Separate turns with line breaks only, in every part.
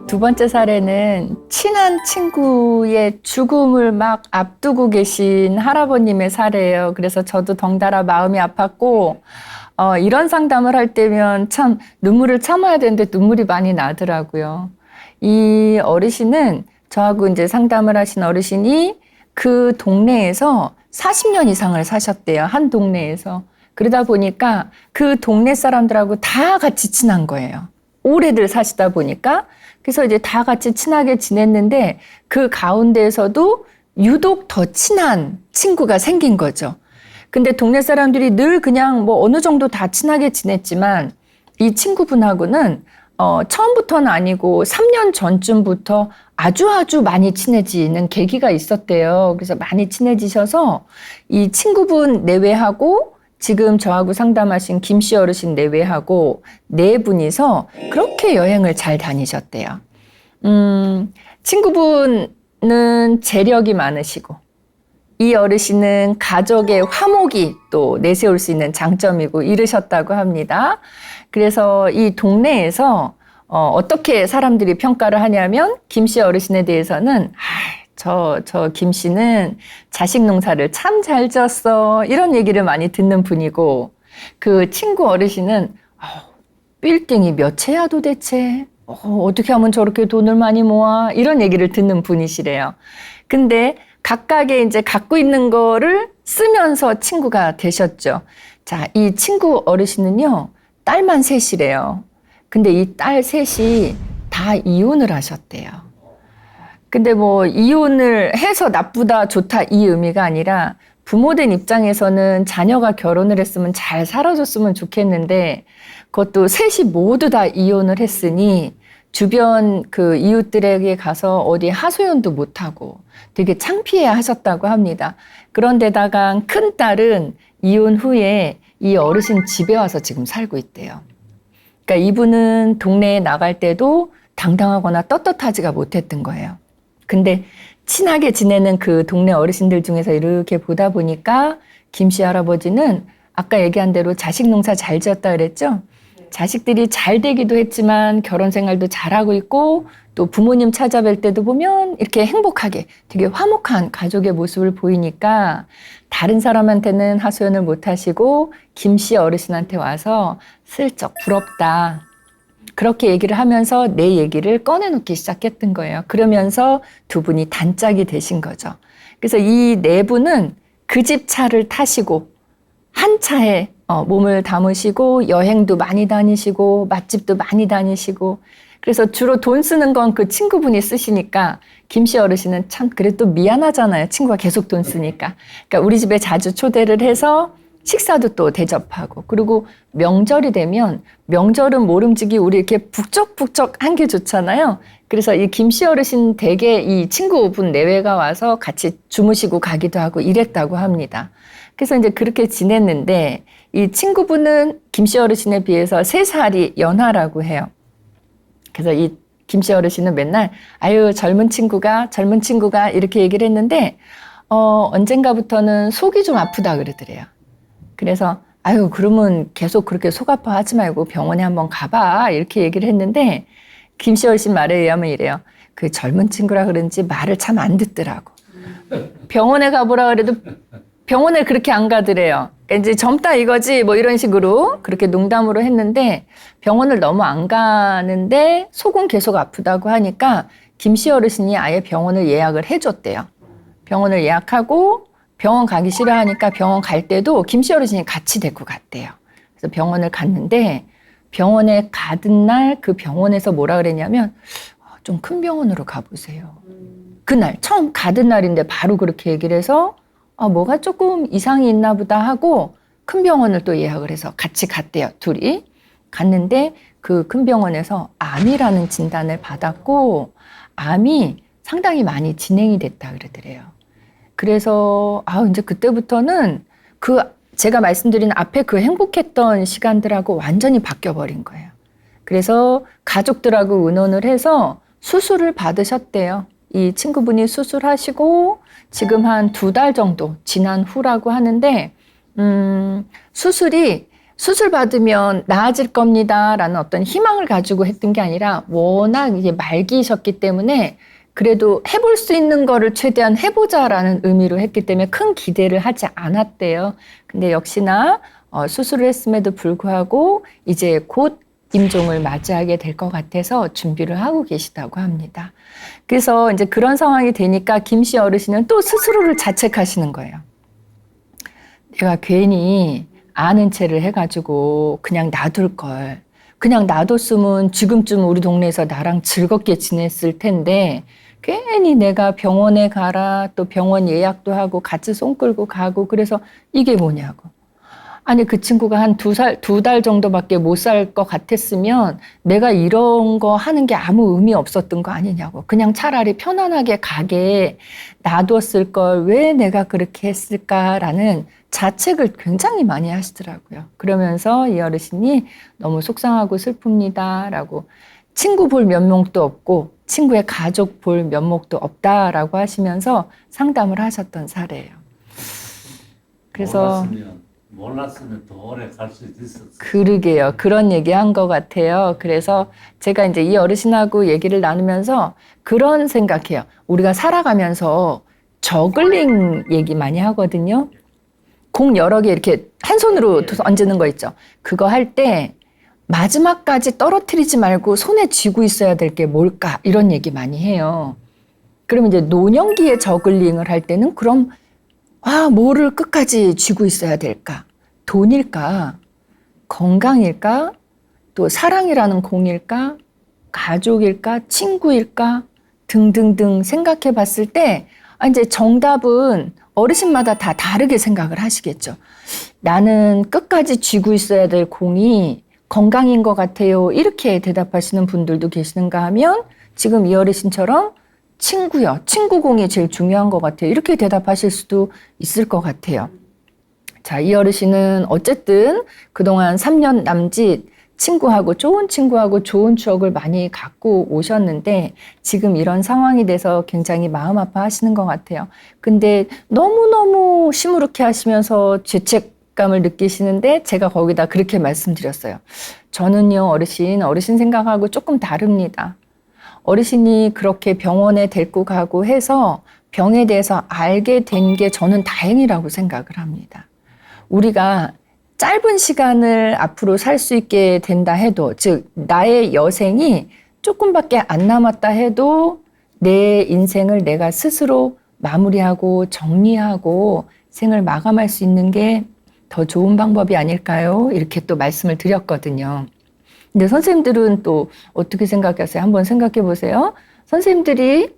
두 번째 사례는 친한 친구의 죽음을 막 앞두고 계신 할아버님의 사례예요. 그래서 저도 덩달아 마음이 아팠고, 이런 상담을 할 때면 참 눈물을 참아야 되는데 눈물이 많이 나더라고요. 이 어르신은 저하고 이제 상담을 하신 어르신이 그 동네에서 40년 이상을 사셨대요. 한 동네에서. 그러다 보니까 그 동네 사람들하고 다 같이 친한 거예요. 오래들 사시다 보니까. 그래서 이제 다 같이 친하게 지냈는데 그 가운데에서도 유독 더 친한 친구가 생긴 거죠. 근데 동네 사람들이 늘 그냥 뭐 어느 정도 다 친하게 지냈지만 이 친구분하고는 처음부터는 아니고 3년 전쯤부터 아주 많이 친해지는 계기가 있었대요. 그래서 많이 친해지셔서 이 친구분 내외하고 지금 저하고 상담하신 김씨 어르신 내외하고 네 분이서 그렇게 여행을 잘 다니셨대요. 친구분은 재력이 많으시고 이 어르신은 가족의 화목이 또 내세울 수 있는 장점이고 이르셨다고 합니다. 그래서 이 동네에서 어떻게 사람들이 평가를 하냐면 김씨 어르신에 대해서는 저 김씨는 자식 농사를 참 잘 지었어 이런 얘기를 많이 듣는 분이고 그 친구 어르신은 빌딩이 몇 채야 도대체 어떻게 하면 저렇게 돈을 많이 모아 이런 얘기를 듣는 분이시래요. 근데 각각의 이제 갖고 있는 거를 쓰면서 친구가 되셨죠. 자, 이 친구 어르신은요, 딸만 셋이래요. 근데 이 딸 셋이 다 이혼을 하셨대요. 근데 뭐 이혼을 해서 나쁘다, 좋다 이 의미가 아니라 부모된 입장에서는 자녀가 결혼을 했으면 잘 살아줬으면 좋겠는데 그것도 셋이 모두 다 이혼을 했으니 주변 그 이웃들에게 가서 어디 하소연도 못하고 되게 창피해 하셨다고 합니다. 그런데다가 큰 딸은 이혼 후에 이 어르신 집에 와서 지금 살고 있대요. 그러니까 이분은 동네에 나갈 때도 당당하거나 떳떳하지가 못했던 거예요. 근데 친하게 지내는 그 동네 어르신들 중에서 이렇게 보다 보니까 김씨 할아버지는 아까 얘기한 대로 자식 농사 잘 지었다 그랬죠? 자식들이 잘 되기도 했지만 결혼 생활도 잘하고 있고 또 부모님 찾아뵐 때도 보면 이렇게 행복하게 되게 화목한 가족의 모습을 보이니까 다른 사람한테는 하소연을 못 하시고 김씨 어르신한테 와서 슬쩍 부럽다. 그렇게 얘기를 하면서 내 얘기를 꺼내놓기 시작했던 거예요. 그러면서 두 분이 단짝이 되신 거죠. 그래서 이 네 분은 그 집 차를 타시고 한 차에 몸을 담으시고 여행도 많이 다니시고 맛집도 많이 다니시고 그래서 주로 돈 쓰는 건 그 친구분이 쓰시니까 김씨 어르신은 참 그래도 미안하잖아요. 친구가 계속 돈 쓰니까. 그러니까 우리 집에 자주 초대를 해서 식사도 또 대접하고 그리고 명절이 되면 명절은 모름지기 우리 이렇게 북적북적한 게 좋잖아요. 그래서 이 김씨 어르신 댁에 이 친구분 내외가 와서 같이 주무시고 가기도 하고 이랬다고 합니다. 그래서 이제 그렇게 지냈는데 이 친구분은 김씨 어르신에 비해서 3살이 연하라고 해요. 그래서 이 김씨 어르신은 맨날 아유 젊은 친구가 이렇게 얘기를 했는데 언젠가부터는 속이 좀 아프다 그러더래요. 그래서 아유 그러면 계속 그렇게 속 아파하지 말고 병원에 한번 가봐 이렇게 얘기를 했는데 김씨 어르신 말에 의하면 이래요. 그 젊은 친구라 그런지 말을 참 안 듣더라고. 병원에 가보라 그래도 병원에 그렇게 안 가더래요. 그러니까 이제 젊다 이거지 뭐 이런 식으로 그렇게 농담으로 했는데 병원을 너무 안 가는데 속은 계속 아프다고 하니까 김씨 어르신이 아예 병원을 예약을 해줬대요. 병원을 예약하고 병원 가기 싫어하니까 병원 갈 때도 김씨 어르신이 같이 데리고 갔대요. 그래서 병원을 갔는데 병원에 가던 날 그 병원에서 뭐라 그랬냐면 좀 큰 병원으로 가보세요. 그날 처음 가던 날인데 바로 그렇게 얘기를 해서 뭐가 조금 이상이 있나 보다 하고 큰 병원을 또 예약을 해서 같이 갔대요. 둘이 갔는데 그 큰 병원에서 암이라는 진단을 받았고 암이 상당히 많이 진행이 됐다 그러더래요. 그래서 이제 그때부터는 제가 말씀드린 앞에 그 행복했던 시간들하고 완전히 바뀌어버린 거예요. 그래서 가족들하고 의논을 해서 수술을 받으셨대요. 이 친구분이 수술하시고 지금 한 2달 정도 지난 후라고 하는데 수술이 수술 받으면 나아질 겁니다라는 어떤 희망을 가지고 했던 게 아니라 워낙 이게 말기셨기 때문에 그래도 해볼 수 있는 거를 최대한 해보자라는 의미로 했기 때문에 큰 기대를 하지 않았대요. 근데 역시나 수술을 했음에도 불구하고 이제 곧 임종을 맞이하게 될 것 같아서 준비를 하고 계시다고 합니다. 그래서 이제 그런 상황이 되니까 김 씨 어르신은 또 스스로를 자책하시는 거예요. 내가 괜히 아는 체를 해가지고 그냥 놔둘 걸. 그냥 놔뒀으면 지금쯤 우리 동네에서 나랑 즐겁게 지냈을 텐데 괜히 내가 병원에 가라 또 병원 예약도 하고 같이 손 끌고 가고 그래서 이게 뭐냐고. 아니 그 친구가 한 두 달 정도밖에 못 살 것 같았으면 내가 이런 거 하는 게 아무 의미 없었던 거 아니냐고. 그냥 차라리 편안하게 가게 놔뒀을 걸 왜 내가 그렇게 했을까라는 자책을 굉장히 많이 하시더라고요. 그러면서 이 어르신이 너무 속상하고 슬픕니다라고 친구 볼 면목도 없고 친구의 가족 볼 면목도 없다라고 하시면서 상담을 하셨던 사례예요. 그래서
몰랐으면 더 오래 갈 수도 있었어요.
그러게요. 그런 얘기 한 것 같아요. 그래서 제가 이제 이 어르신하고 얘기를 나누면서 그런 생각해요. 우리가 살아가면서 저글링 얘기 많이 하거든요. 공 여러 개 이렇게 한 손으로 얹는 거 있죠. 그거 할 때 마지막까지 떨어뜨리지 말고 손에 쥐고 있어야 될 게 뭘까? 이런 얘기 많이 해요. 그러면 이제 노년기에 저글링을 할 때는 그럼 뭐를 끝까지 쥐고 있어야 될까? 돈일까? 건강일까? 또 사랑이라는 공일까? 가족일까? 친구일까? 등등등 생각해 봤을 때 이제 정답은 어르신마다 다 다르게 생각을 하시겠죠. 나는 끝까지 쥐고 있어야 될 공이 건강인 것 같아요. 이렇게 대답하시는 분들도 계시는가 하면 지금 이 어르신처럼 친구요. 친구 공이 제일 중요한 것 같아요. 이렇게 대답하실 수도 있을 것 같아요. 자, 이 어르신은 어쨌든 그동안 3년 남짓 친구하고 좋은 추억을 많이 갖고 오셨는데 지금 이런 상황이 돼서 굉장히 마음 아파하시는 것 같아요. 근데 너무너무 시무룩해 하시면서 죄책감을 느끼시는데 제가 거기다 그렇게 말씀드렸어요. 저는요, 어르신 생각하고 조금 다릅니다. 어르신이 그렇게 병원에 데리고 가고 해서 병에 대해서 알게 된 게 저는 다행이라고 생각을 합니다. 우리가 짧은 시간을 앞으로 살 수 있게 된다 해도, 즉 나의 여생이 조금밖에 안 남았다 해도 내 인생을 내가 스스로 마무리하고 정리하고 생을 마감할 수 있는 게 더 좋은 방법이 아닐까요? 이렇게 또 말씀을 드렸거든요. 근데 선생님들은 또 어떻게 생각하세요? 한번 생각해 보세요. 선생님들이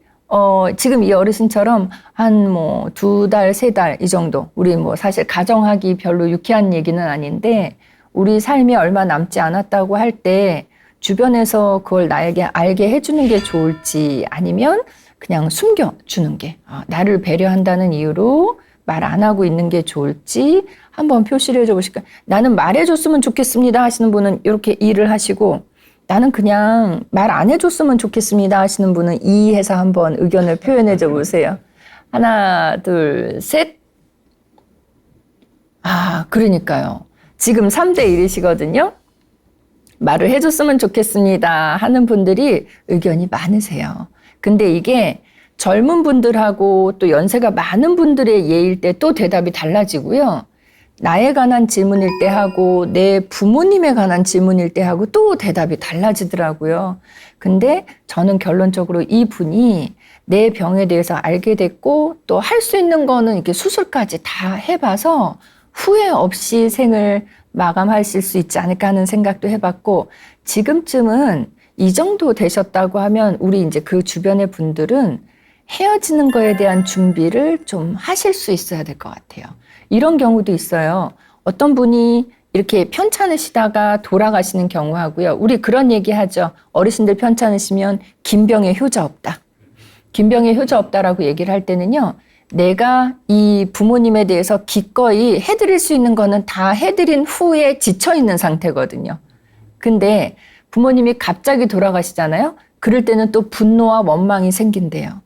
지금 이 어르신처럼 한 2달, 3달 이 정도. 우리 사실 가정하기 별로 유쾌한 얘기는 아닌데 우리 삶이 얼마 남지 않았다고 할 때 주변에서 그걸 나에게 알게 해주는 게 좋을지 아니면 그냥 숨겨주는 게 나를 배려한다는 이유로 말 안 하고 있는 게 좋을지 한번 표시를 해줘 보실까요? 나는 말해줬으면 좋겠습니다 하시는 분은 이렇게 일을 하시고 나는 그냥 말 안 해줬으면 좋겠습니다 하시는 분은 해서 한번 의견을 표현해줘 보세요. 하나, 둘, 셋. 그러니까요. 지금 3대 1이시거든요. 말을 해줬으면 좋겠습니다 하는 분들이 의견이 많으세요. 근데 이게 젊은 분들하고 또 연세가 많은 분들의 예일 때 또 대답이 달라지고요. 나에 관한 질문일 때 하고 내 부모님에 관한 질문일 때 하고 또 대답이 달라지더라고요. 근데 저는 결론적으로 이분이 내 병에 대해서 알게 됐고 또 할 수 있는 거는 이렇게 수술까지 다 해봐서 후회 없이 생을 마감하실 수 있지 않을까 하는 생각도 해봤고 지금쯤은 이 정도 되셨다고 하면 우리 이제 그 주변의 분들은 헤어지는 거에 대한 준비를 좀 하실 수 있어야 될 것 같아요. 이런 경우도 있어요. 어떤 분이 이렇게 편찮으시다가 돌아가시는 경우 하고요. 우리 그런 얘기 하죠. 어르신들 편찮으시면 김병에 효자 없다. 김병에 효자 없다라고 얘기를 할 때는요. 내가 이 부모님에 대해서 기꺼이 해드릴 수 있는 거는 다 해드린 후에 지쳐있는 상태거든요. 근데 부모님이 갑자기 돌아가시잖아요. 그럴 때는 또 분노와 원망이 생긴대요.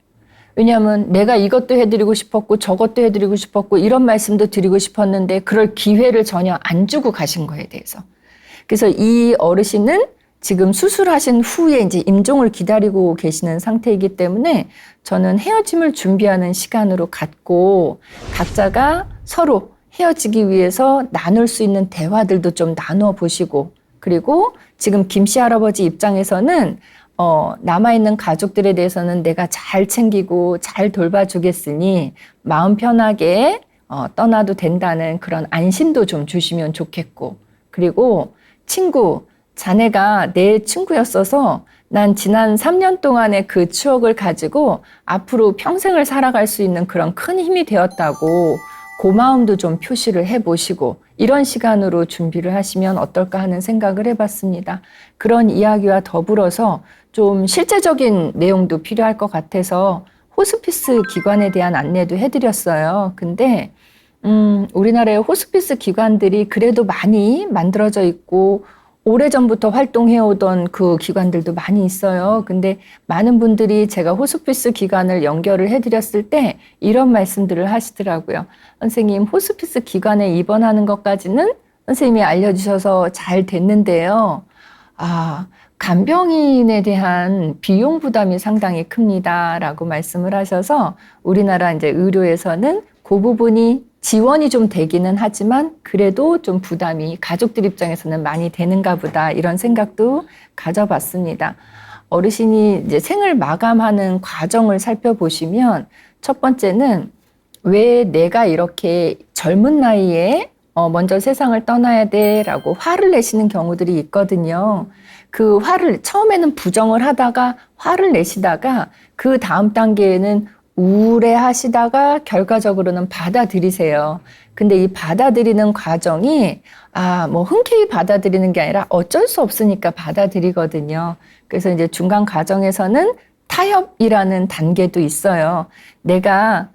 왜냐하면 내가 이것도 해드리고 싶었고 저것도 해드리고 싶었고 이런 말씀도 드리고 싶었는데 그럴 기회를 전혀 안 주고 가신 거에 대해서. 그래서 이 어르신은 지금 수술하신 후에 이제 임종을 기다리고 계시는 상태이기 때문에 저는 헤어짐을 준비하는 시간으로 갖고 각자가 서로 헤어지기 위해서 나눌 수 있는 대화들도 좀 나누어 보시고, 그리고 지금 김씨 할아버지 입장에서는 남아있는 가족들에 대해서는 내가 잘 챙기고 잘 돌봐주겠으니 마음 편하게 떠나도 된다는 그런 안심도 좀 주시면 좋겠고, 그리고 친구, 자네가 내 친구였어서 난 지난 3년 동안의 그 추억을 가지고 앞으로 평생을 살아갈 수 있는 그런 큰 힘이 되었다고 고마움도 좀 표시를 해보시고 이런 시간으로 준비를 하시면 어떨까 하는 생각을 해봤습니다. 그런 이야기와 더불어서 좀 실제적인 내용도 필요할 것 같아서 호스피스 기관에 대한 안내도 해드렸어요. 근데 우리나라의 호스피스 기관들이 그래도 많이 만들어져 있고 오래전부터 활동해오던 그 기관들도 많이 있어요. 근데 많은 분들이 제가 호스피스 기관을 연결을 해드렸을 때 이런 말씀들을 하시더라고요. 선생님, 호스피스 기관에 입원하는 것까지는 선생님이 알려주셔서 잘 됐는데요. 간병인에 대한 비용 부담이 상당히 큽니다. 라고 말씀을 하셔서 우리나라 이제 의료에서는 그 부분이 지원이 좀 되기는 하지만 그래도 좀 부담이 가족들 입장에서는 많이 되는가 보다 이런 생각도 가져봤습니다. 어르신이 이제 생을 마감하는 과정을 살펴보시면 첫 번째는 왜 내가 이렇게 젊은 나이에 먼저 세상을 떠나야 돼 라고 화를 내시는 경우들이 있거든요. 그 화를 처음에는 부정을 하다가 화를 내시다가 그 다음 단계에는 우울해 하시다가 결과적으로는 받아들이세요. 근데 이 받아들이는 과정이 뭐 흔쾌히 받아들이는 게 아니라 어쩔 수 없으니까 받아들이거든요. 그래서 이제 중간 과정에서는 타협이라는 단계도 있어요. 내가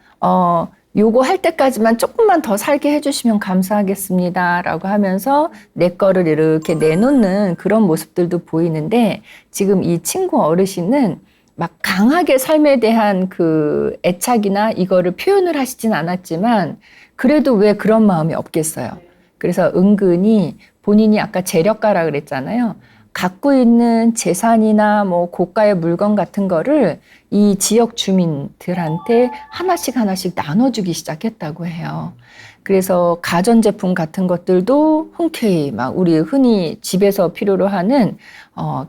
요거 할 때까지만 조금만 더 살게 해주시면 감사하겠습니다 라고 하면서 내 거를 이렇게 내놓는 그런 모습들도 보이는데, 지금 이 친구 어르신은 막 강하게 삶에 대한 그 애착이나 이거를 표현을 하시진 않았지만 그래도 왜 그런 마음이 없겠어요. 그래서 은근히 본인이 아까 재력가라 그랬잖아요. 갖고 있는 재산이나 뭐 고가의 물건 같은 거를 이 지역 주민들한테 하나씩 나눠주기 시작했다고 해요. 그래서 가전제품 같은 것들도 흔쾌히 막 우리 흔히 집에서 필요로 하는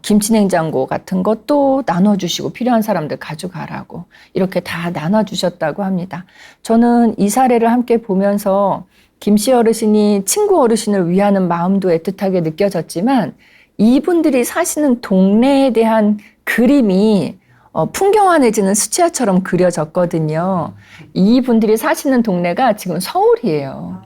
김치냉장고 같은 것도 나눠주시고 필요한 사람들 가져가라고 이렇게 다 나눠주셨다고 합니다. 저는 이 사례를 함께 보면서 김씨 어르신이 친구 어르신을 위하는 마음도 애틋하게 느껴졌지만 이분들이 사시는 동네에 대한 그림이 풍경화내지는 수치화처럼 그려졌거든요. 이분들이 사시는 동네가 지금 서울이에요.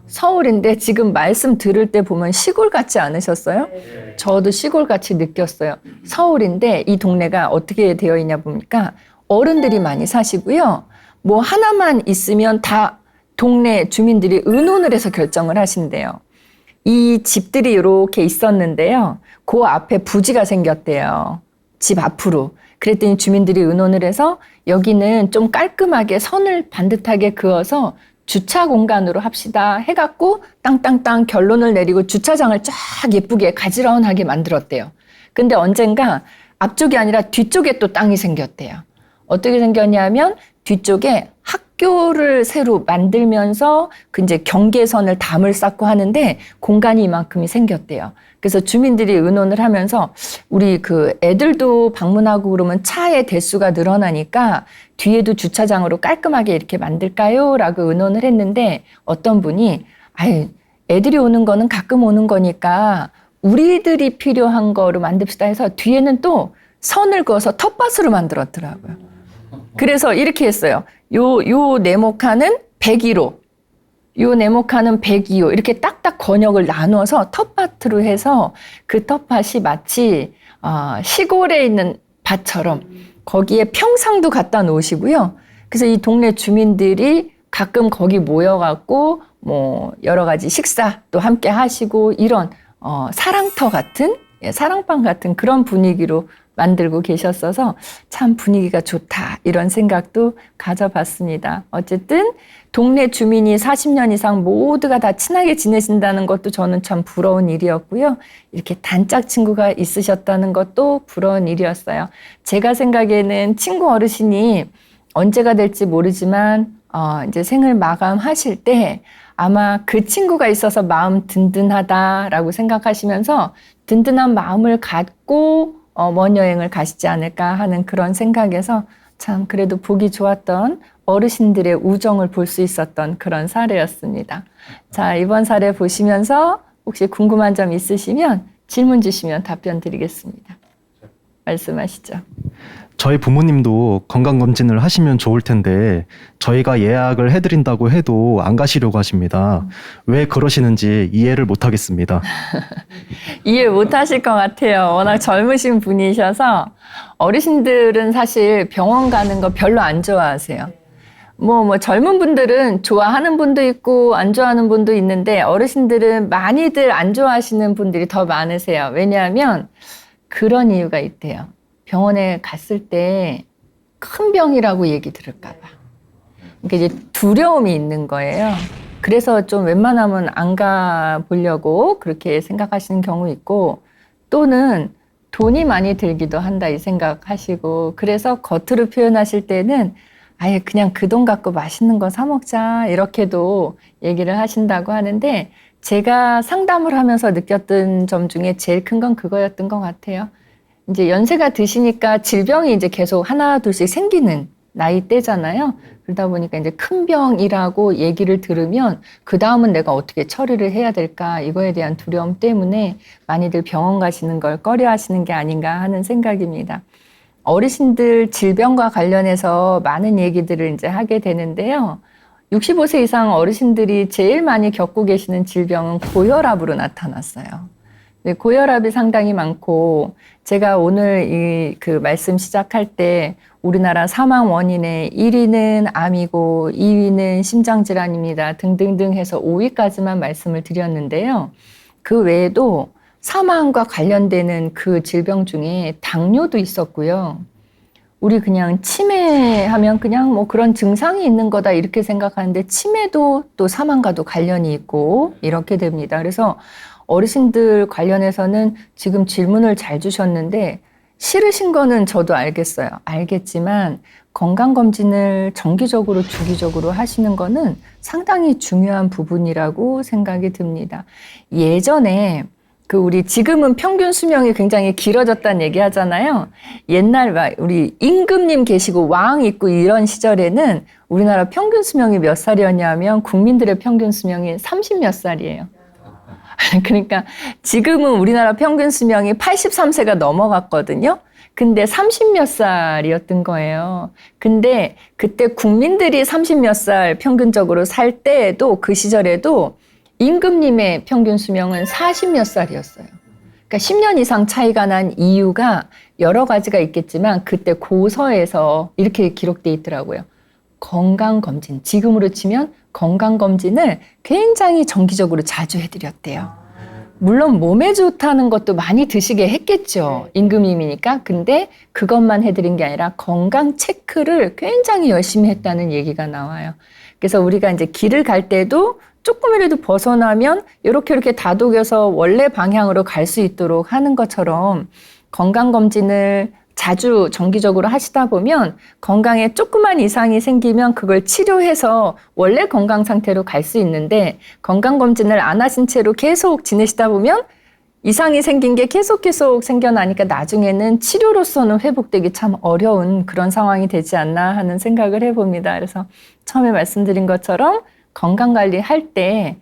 서울인데 지금 말씀 들을 때 보면 시골 같지 않으셨어요? 저도 시골 같이 느꼈어요. 서울인데 이 동네가 어떻게 되어 있냐 보니까 어른들이 많이 사시고요. 뭐 하나만 있으면 다 동네 주민들이 의논을 해서 결정을 하신대요. 이 집들이 이렇게 있었는데요. 그 앞에 부지가 생겼대요. 집 앞으로. 그랬더니 주민들이 의논을 해서 여기는 좀 깔끔하게 선을 반듯하게 그어서 주차 공간으로 합시다 해갖고 땅땅땅 결론을 내리고 주차장을 쫙 예쁘게 가지런하게 만들었대요. 근데 언젠가 앞쪽이 아니라 뒤쪽에 또 땅이 생겼대요. 어떻게 생겼냐면 뒤쪽에 학교를 새로 만들면서 그 이제 경계선을 담을 쌓고 하는데 공간이 이만큼이 생겼대요. 그래서 주민들이 의논을 하면서 우리 그 애들도 방문하고 그러면 차의 대수가 늘어나니까 뒤에도 주차장으로 깔끔하게 이렇게 만들까요? 라고 의논을 했는데 어떤 분이 애들이 오는 거는 가끔 오는 거니까 우리들이 필요한 거로 만듭시다 해서 뒤에는 또 선을 그어서 텃밭으로 만들었더라고요. 그래서 이렇게 했어요. 요 네모칸은 101호, 요 네모칸은 102호 이렇게 딱딱 권역을 나누어서 텃밭으로 해서 그 텃밭이 마치 시골에 있는 밭처럼 거기에 평상도 갖다 놓으시고요. 그래서 이 동네 주민들이 가끔 거기 모여갖고 뭐 여러 가지 식사도 함께 하시고 이런 사랑터 같은 예, 사랑방 같은 그런 분위기로 만들고 계셨어서 참 분위기가 좋다 이런 생각도 가져봤습니다. 어쨌든 동네 주민이 40년 이상 모두가 다 친하게 지내신다는 것도 저는 참 부러운 일이었고요. 이렇게 단짝 친구가 있으셨다는 것도 부러운 일이었어요. 제가 생각에는 친구 어르신이 언제가 될지 모르지만 이제 생을 마감하실 때 아마 그 친구가 있어서 마음 든든하다라고 생각하시면서 든든한 마음을 갖고 먼 여행을 가시지 않을까 하는 그런 생각에서 참 그래도 보기 좋았던 어르신들의 우정을 볼 수 있었던 그런 사례였습니다. 자, 이번 사례 보시면서 혹시 궁금한 점 있으시면 질문 주시면 답변 드리겠습니다. 말씀하시죠.
저희 부모님도 건강검진을 하시면 좋을 텐데 저희가 예약을 해드린다고 해도 안 가시려고 하십니다. 왜 그러시는지 이해를 못 하겠습니다.
이해 못 하실 것 같아요. 워낙 젊으신 분이셔서 어르신들은 사실 병원 가는 거 별로 안 좋아하세요. 뭐 젊은 분들은 좋아하는 분도 있고 안 좋아하는 분도 있는데 어르신들은 많이들 안 좋아하시는 분들이 더 많으세요. 왜냐하면 그런 이유가 있대요. 병원에 갔을 때 큰 병이라고 얘기 들을까 봐. 그러니까 이제 두려움이 있는 거예요. 그래서 좀 웬만하면 안 가보려고 그렇게 생각하시는 경우 있고 또는 돈이 많이 들기도 한다 이 생각하시고 그래서 겉으로 표현하실 때는 아예 그냥 그 돈 갖고 맛있는 거 사 먹자 이렇게도 얘기를 하신다고 하는데 제가 상담을 하면서 느꼈던 점 중에 제일 큰 건 그거였던 것 같아요. 이제 연세가 드시니까 질병이 이제 계속 하나 둘씩 생기는 나이대잖아요. 그러다 보니까 이제 큰 병이라고 얘기를 들으면 그 다음은 내가 어떻게 처리를 해야 될까 이거에 대한 두려움 때문에 많이들 병원 가시는 걸 꺼려 하시는 게 아닌가 하는 생각입니다. 어르신들 질병과 관련해서 많은 얘기들을 이제 하게 되는데요. 65세 이상 어르신들이 제일 많이 겪고 계시는 질병은 고혈압으로 나타났어요. 고혈압이 상당히 많고 제가 오늘 그 말씀 시작할 때 우리나라 사망 원인의 1위는 암이고 2위는 심장질환입니다. 등등등 해서 5위까지만 말씀을 드렸는데요. 그 외에도 사망과 관련되는 그 질병 중에 당뇨도 있었고요. 우리 그냥 치매하면 그냥 뭐 그런 증상이 있는 거다 이렇게 생각하는데 치매도 또 사망과도 관련이 있고 이렇게 됩니다. 그래서 어르신들 관련해서는 지금 질문을 잘 주셨는데 싫으신 거는 저도 알겠지만 건강검진을 정기적으로 주기적으로 하시는 거는 상당히 중요한 부분이라고 생각이 듭니다. 예전에 우리 지금은 평균 수명이 굉장히 길어졌다는 얘기 하잖아요. 옛날 우리 임금님 계시고 왕 있고 이런 시절에는 우리나라 평균 수명이 몇 살이었냐면 국민들의 평균 수명이 30몇 살이에요. 그러니까 지금은 우리나라 평균 수명이 83세가 넘어갔거든요. 근데 30몇 살이었던 거예요. 근데 그때 국민들이 30몇 살 평균적으로 살 때에도 그 시절에도 임금님의 평균 수명은 40몇 살이었어요. 그러니까 10년 이상 차이가 난 이유가 여러 가지가 있겠지만 그때 고서에서 이렇게 기록돼 있더라고요. 건강검진, 지금으로 치면 건강검진을 굉장히 정기적으로 자주 해드렸대요. 물론 몸에 좋다는 것도 많이 드시게 했겠죠. 임금님이니까. 근데 그것만 해드린 게 아니라 건강 체크를 굉장히 열심히 했다는 얘기가 나와요. 그래서 우리가 이제 길을 갈 때도 조금이라도 벗어나면 이렇게 다독여서 원래 방향으로 갈 수 있도록 하는 것처럼 건강검진을 자주 정기적으로 하시다 보면 건강에 조그만 이상이 생기면 그걸 치료해서 원래 건강 상태로 갈 수 있는데 건강검진을 안 하신 채로 계속 지내시다 보면 이상이 생긴 게 계속 생겨나니까 나중에는 치료로서는 회복되기 참 어려운 그런 상황이 되지 않나 하는 생각을 해봅니다. 그래서 처음에 말씀드린 것처럼 건강관리 할 때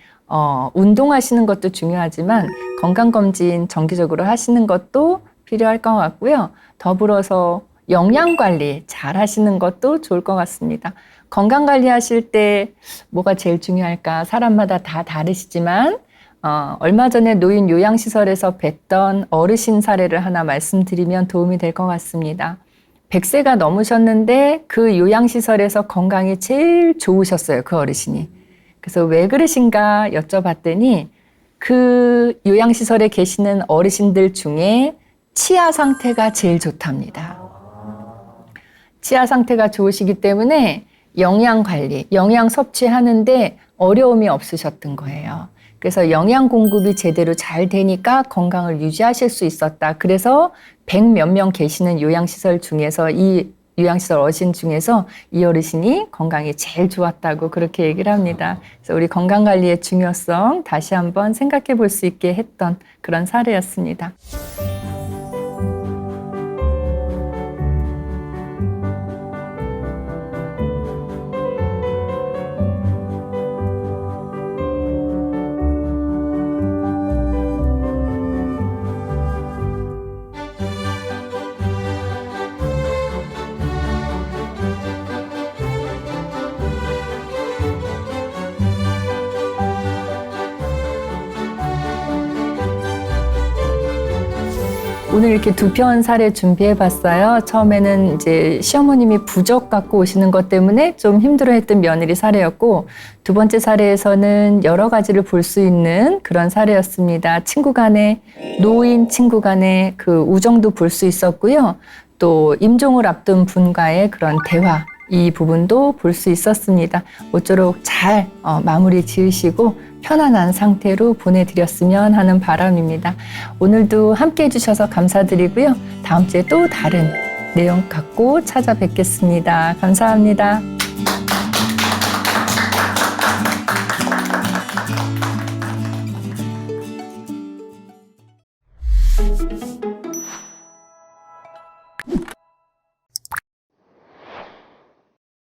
운동하시는 것도 중요하지만 건강검진 정기적으로 하시는 것도 필요할 것 같고요. 더불어서 영양관리 잘 하시는 것도 좋을 것 같습니다. 건강관리 하실 때 뭐가 제일 중요할까? 사람마다 다 다르시지만 얼마 전에 노인 요양시설에서 뵀던 어르신 사례를 하나 말씀드리면 도움이 될 것 같습니다. 100세가 넘으셨는데 그 요양시설에서 건강이 제일 좋으셨어요. 그 어르신이. 그래서 왜 그러신가 여쭤봤더니 그 요양시설에 계시는 어르신들 중에 치아 상태가 제일 좋답니다. 치아 상태가 좋으시기 때문에 영양 관리, 영양 섭취하는데 어려움이 없으셨던 거예요. 그래서 영양 공급이 제대로 잘 되니까 건강을 유지하실 수 있었다. 그래서 100몇 명 계시는 요양시설 중에서 이 요양시설 어르신 중에서 이 어르신이 건강이 제일 좋았다고 그렇게 얘기를 합니다. 그래서 우리 건강관리의 중요성 다시 한번 생각해 볼 수 있게 했던 그런 사례였습니다. 오늘 이렇게 두 편 사례 준비해 봤어요. 처음에는 이제 시어머님이 부적 갖고 오시는 것 때문에 좀 힘들어했던 며느리 사례였고, 두 번째 사례에서는 여러 가지를 볼 수 있는 그런 사례였습니다. 친구 간에, 노인 친구 간에 그 우정도 볼 수 있었고요. 또 임종을 앞둔 분과의 그런 대화, 이 부분도 볼 수 있었습니다. 모쪼록 잘 마무리 지으시고 편안한 상태로 보내드렸으면 하는 바람입니다. 오늘도 함께 해주셔서 감사드리고요. 다음 주에 또 다른 내용 갖고 찾아뵙겠습니다. 감사합니다.